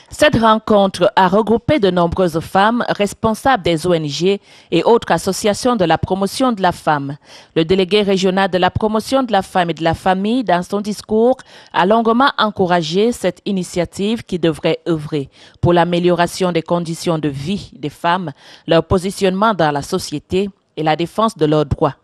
Cette rencontre a regroupé de nombreuses femmes responsables des ONG et autres associations de la promotion de la femme. Le délégué régional de la promotion de la femme et de la famille, dans son discours, a longuement encouragé cette initiative qui devrait œuvrer pour l'amélioration des conditions de vie des femmes, leur positionnement dans la société et la défense de leurs droits.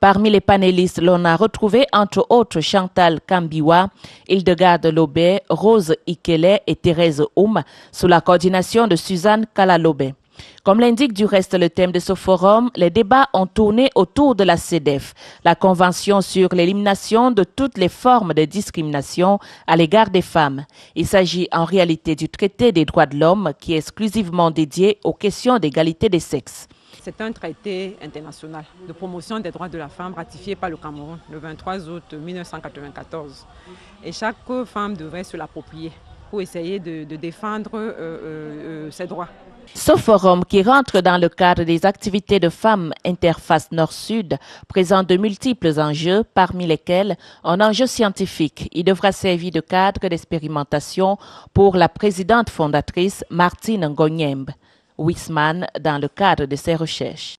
Parmi les panélistes, l'on a retrouvé entre autres Chantal Kambiwa, Hildegarde Lobé, Rose Ikele et Thérèse Oum, sous la coordination de Suzanne Kalalobé. Comme l'indique du reste le thème de ce forum, les débats ont tourné autour de la CEDEF, la Convention sur l'élimination de toutes les formes de discrimination à l'égard des femmes. Il s'agit en réalité du traité des droits de l'homme qui est exclusivement dédié aux questions d'égalité des sexes. C'est un traité international de promotion des droits de la femme ratifié par le Cameroun le 23 août 1994. Et chaque femme devrait se l'approprier pour essayer de défendre ses droits. Ce forum, qui rentre dans le cadre des activités de femmes interface Nord-Sud, présente de multiples enjeux, parmi lesquels un enjeu scientifique. Il devra servir de cadre d'expérimentation pour la présidente fondatrice Martine Ngonyembe Wisman dans le cadre de ses recherches.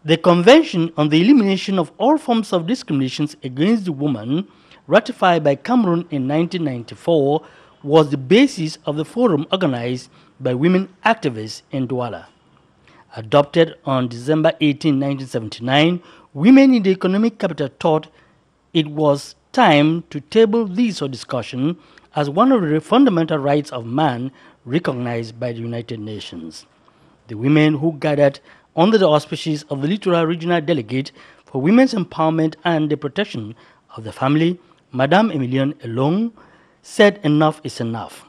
The Convention on the Elimination of All Forms of Discrimination Against the Woman, ratified by Cameroon in 1994, was the basis of the forum organized by women activists in Douala. Adopted on December 18, 1979, women in the economic capital thought it was time to table this for discussion as one of the fundamental rights of man recognized by the United Nations. The women who gathered under the auspices of the Littoral Regional Delegate for Women's Empowerment and the Protection of the Family, Madame Emilienne Elong, said enough is enough.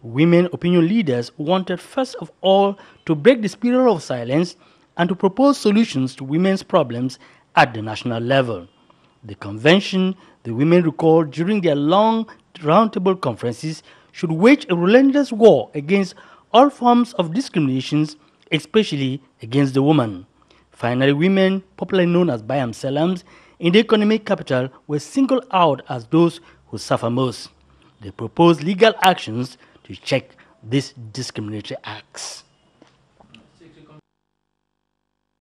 Women opinion leaders wanted first of all to break the spiral of silence and to propose solutions to women's problems at the national level. The convention, the women recalled during their long roundtable conferences, should wage a relentless war against all forms of discriminations, especially against the woman. Finally, women, popularly known as Bayam Salams, in the economic capital were singled out as those who suffer most. They proposed legal actions to check these discriminatory acts.